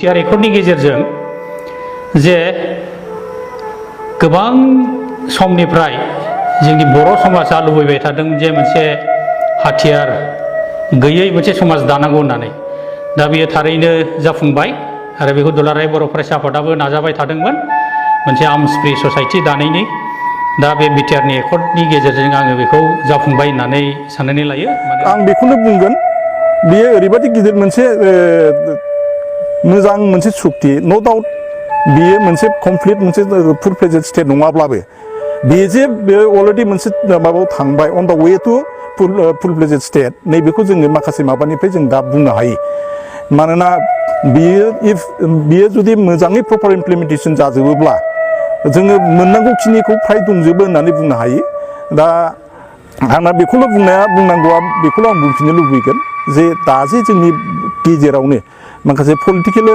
BTR एकर्डनि गेजेरजों जे गोबां समनिफ्राय जोंनि बर' समाजा लुबैबाय थादों जे मोनसे हाथियार गैयै मोनसे समाज दानांगौ होननानै दा बेयो थारैनो जाफुंबाय आरो बेखौ दुलाराय बर' फरायसा आफादाबो नाजाबाय थादोंमोन मोनसे आर्म्स फ्रि ससाइटि दानायनि दा बे बिटिआरनि एकर्डनि गेजेरजों आङो बेखौ जाफुंबाय होननानै साननानै लायो। आं बेखौनो बुंगोन बेयो ओरैबायदि गिदिर मोनसे मोजां मोनसे सुक्ति नो डाउट बेयो मोनसे कमप्लिट मोनसे फुल फ्लेजेड स्टेट नङाब्लाबो बेयो जे बेयो अलरेडि मोनसे माबायाव थांबाय अन दा way to full fledged state नैबेखौ जोङो माखासे माबानिफ्राय जों दा बुंनो हायो मानोना बियो जुदि मोजाङै प्रपार इमप्लिमेन्टेसन जाजोबोब्ला जोङो मोननांगौखिनिखौ फ्राय दंजोबो होननानै बुंनो हायो। दा आंना बेखौल' बुंनांगौआ बेखौल' आं बुंफिननो लुबैगोन जे दा जे जोंनि गेजेरावनो माखासे पलिटिकेल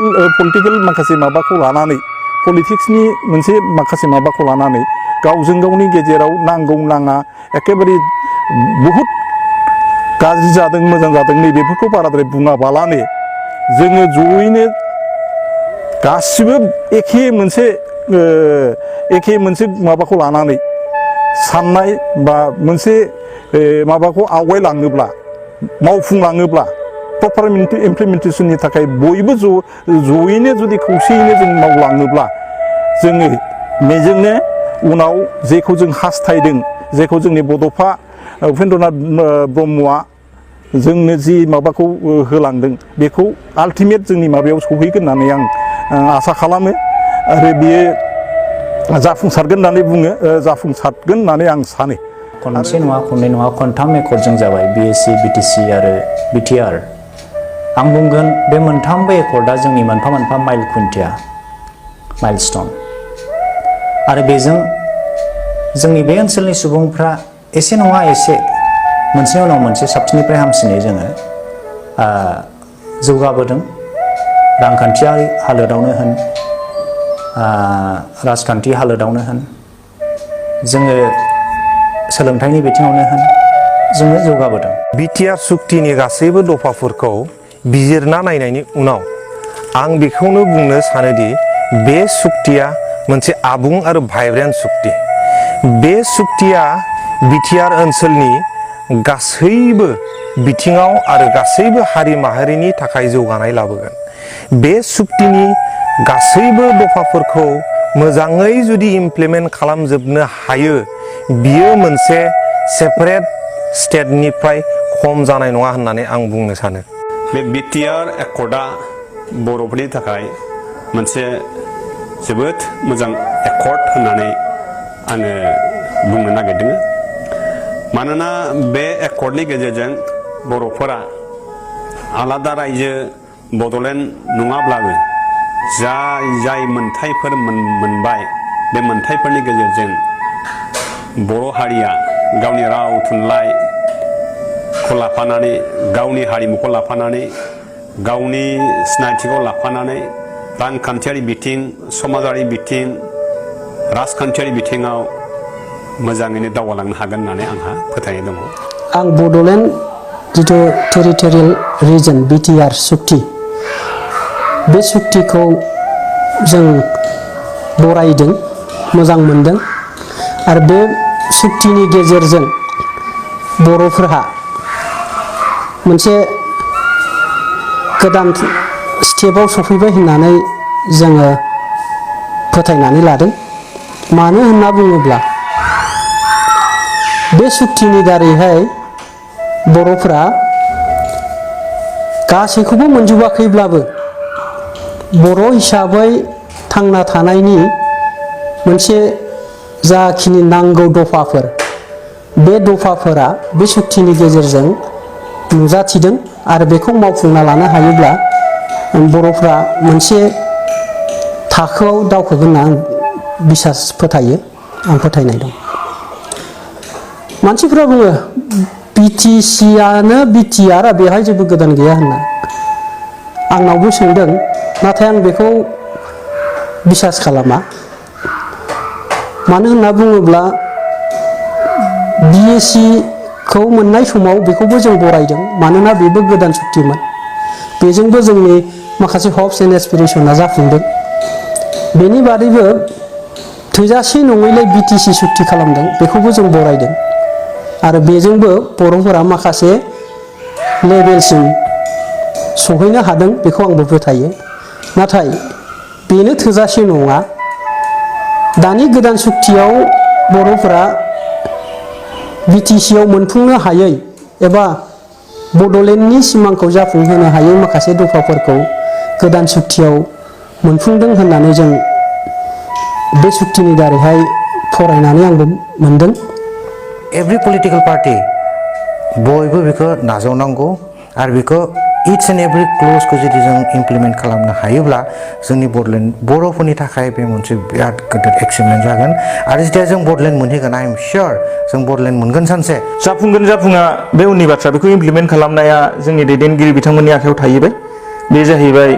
माखासे माबाखौ लानानै पलिटिक्सनि मोनसे माखासे माबाखौ लानानै गावजों गावनि गेजेराव नांगौ नाङा एखेबारे बहुद गाज्रि जादों मोजां जादों नैबेफोरखौ बाराद्राय बुङाबालानो जोङो जयैनो गासिबो एखे मोनसे माबाखौ लानानै साननाय बा मोनसे माबाखौ आवगायलाङोब्ला मावफुंलाङोब्ला प्रपार इमप्लिमेन्टेसननि थाखाय बयबो जयैनो जुदि खौसेयैनो जों मावलाङोब्ला जोङो बेजोंनो उनाव जेखौ जों हास्थायदों जेखौ जोंनि बड'फा उपेन्द्रनाथ ब्रह्मआ जोंनो जि माबाखौ होलांदों बेखौ आल्टिमेट जोंनि माबायाव सहैगोन होननानै आं आसा खालामो आरो बेयो जाफुंसारगोन होननानै आं सानो। खनसे नङा खननै नङा खनथाम एकर्डजों जाबाय बिएससि बिटिसि आरो बिटिआर आं बुंगोन बे मोनथामबो एकर्डआ जोंनि मोनफा मोनफा माइल खुन्थिया माइलस्टन आरो बेजों जोंनि बे ओनसोलनि सुबुंफ्रा एसे नङा एसे मोनसेनि उनाव मोनसे साबसिननिफ्राय हामसिनै जोङो जौगाबोदों रांखान्थियारि हालोदावनो होन राजखान्थि हालोदावनो होन जोङो सोलोंथाइनि बिथिङावनो होन जोङो जौगाबोदों। बिटिआर सुक्तिनि गासैबो दफाफोरखौ बिजिरना नायनायनि उनाव आं बेखौनो बुंनो सानोदि बे सुक्तिया मोनसे आबुं आरो भाइब्रेन्ट सुक्ति। बे सुक्तिया बिटिआर ओनसोलनि गासैबो बिथिङाव आरो गासैबो हारि माहारिनि थाखाय जौगानाय लाबोगोन। बे सुक्तिनि गासैबो दफाफोरखौ मोजाङै जुदि इमप्लिमेन्ट खालामजोबनो हायो बियो मोनसे सेपारेट स्टेटनिफ्राय खम जानाय नङा होननानै आं बुंनो सानो। बे बिटिआर एकर्डआ बर'फोरनि थाखाय मोनसे जोबोद मोजां एकर्ड होननानै आङो बुंनो नागिरदों मानोना बे एकर्डनि गेजेरजों बर'फोरा आलादा रायजो बड'लेण्ड नङाब्लाबो जाय मोनथायफोर मोनबाय बे मोनथायफोरनि गेजेरजों बर' हारिया गावनि राव थुनलाइखौ लाफानानै गावनि हारिमुखौ लाफानानै गावनि सिनायथिखौ लाफानानै रांखान्थियारि बिथिं समाजारि बिथिं राजखान्थियारि बिथिङाव मोजाङैनो दावगालांनो हागोन होननानै आंहा फोथायनाय दङ। आं बड'लेण्ड जिथु टेरिटरियेल रिजन बिटिआर सुक्ति बे सुक्तिखौ जों बरायदों मोजां मोनदों आरो बे सुक्तिनि गेजेरजों बर'फोरहा मोनसे गोदान स्टेपाव सफैबाय होननानै जोङो फोथायनानै लादों। मानो होनना बुङोब्ला बे सुक्तिनि दारैहाय बर'फोरा गासैखौबो मोनजोबाखैब्लाबो बर' हिसाबै थांना थानायनि मोनसे जाखिनि नांगौ दफाफोर बे दफाफोरा बे सुक्तिनि गेजेरजों नुजाथिदों आरो बेखौ मावफुंना लानो हायोब्ला बर'फ्रा मोनसे थाखोआव दावखोगोन होनना आं बिसास फोथायो आं फोथायनाय दं। मानसिफ्रा बुङो बिटिसिआनो बिटिआर बेवहाय जेबो गोदान गैया होनना आंनावबो सोंदों नाथाय आं बेखौ बिसास खालामा। मानो होनना बुङोब्ला बिएससिखौ मोननाय समाव बेखौबो जों बरायदों मानोना बेबो गोदान सुक्तिमोन बेजोंबो जोंनि माखासे हप्स एन्ड एसपिरेसना जाफुंदों। बेनि बादैबो थोजासे नङैलाय बिटिसि सुक्ति खालामदों, बेखौबो जों बरायदों आरो बेजोंबो बर'फोरा माखासे लेभेलसिम सहैनो हादों, बेखौ आंबो फोथायो। नाथाय बेनो थोजासे नङा। दानि गोदान सुक्तियाव बर'फोरा बिटिसिआव मोनफुंनो हायै एबा बड'लेण्डनि सिमांखौ जाफुंहोनो हायै माखासे दफाफोरखौ गोदान सुक्तियाव मोनफुंदों होननानै जों बे सुक्तिनि दारैहाय फरायनानै आंबो मोनदों। एभ्रि पलिटिकेल पार्टि बयबो बेखौ नाजावनांगौ आरो बेखौ इच एन्ड एभ्रि क्लजखौ जुदि जों इमप्लिमेन्ट खालामनो हायोब्ला जोंनि बड'लेण्ड बर'फोरनि थाखाय बे मोनसे बिराद गिदिर एचिभमेन्ट जागोन आरो जेथिया जों बड'लेण्ड मोनहैगोन आइ एम सियर जों बड'लेण्ड मोनगोन सानसे। जाफुंगोन जाफुङा बे उननि बाथ्रा, बेखौ इमप्लिमेन्ट खालामनाया जोंनि दैदेनगिरि बिथांमोननि आखायाव थाहैबाय। बे जाहैबाय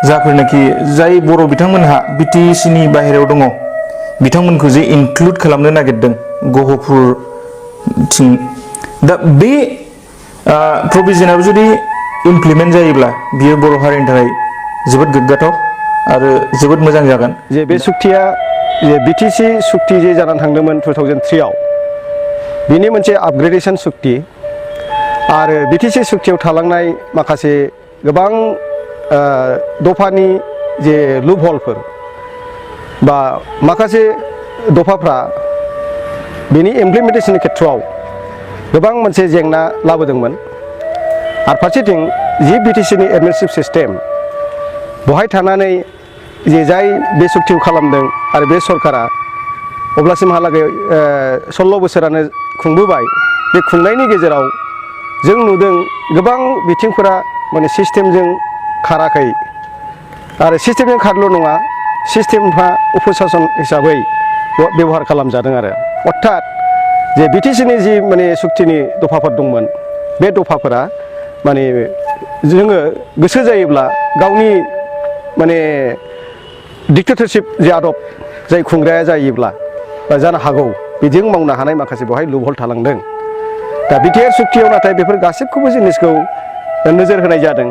जायफोरनाखि जाय बर' बिथांमोनहा बिटिसिनि बाहेरायाव दङ बिथांमोनखौ जे इनक्लुड खालामनो नागिरदों गहपुरथिं, दा बे प्रभिजनाबो जुदि इमप्लिमेन्ट जायोब्ला बियो बर' हारिनि थाखाय जोबोद गोग्गाथाव आरो जोबोद मोजां जागोन। जे बे सुक्तिया जे बिटिसि सुक्ति जे जानानै थांदोंमोन 2003आव, बेनि मोनसे आपग्रेडेसन सुक्ति आरो बिटिसि सुक्तियाव थालांनाय माखासे गोबां दफानि जे लुप हलफोर बा माखासे दफाफ्रा बेनि इमप्लिमेन्टेसननि खेथ्रआव गोबां मोनसे जेंना लाबोदोंमोन। आरो फारसेथिं जि बिटिसिनि एडमिनिस्ट्रेटिभ सिस्टेम बहाय थानानै जे जाय बे सुक्तिखौ खालामदों आरो बे सरकारा अब्लासिमहालागै 16 बोसोरानो खुंबोबाय, बे खुंनायनि गेजेराव जों नुदों गोबां बिथिंफोरा माने सिस्टेमजों खाराखै आरो सिस्टेमजों खारल' नङा, सिस्टेमफ्रा उपसासन हिसाबै बेबहार खालामजादों आरो अर्थात जे बिटिसिनि जि माने सुक्तिनि दफाफोर दंमोन बे दफाफोरा माने जोङो गोसो जायोब्ला गावनि माने डिक्टेटरशिप जे आदब जाय खुंग्राया जायोब्ला बा जानो हागौ बिदिजों मावनो हानाय माखासे बेवहाय लुप हल थालांदों। दा बिटिआर सुक्तियाव नाथाय बेफोर गासैखौबो जिनिसखौ नोजोर होनाय जादों।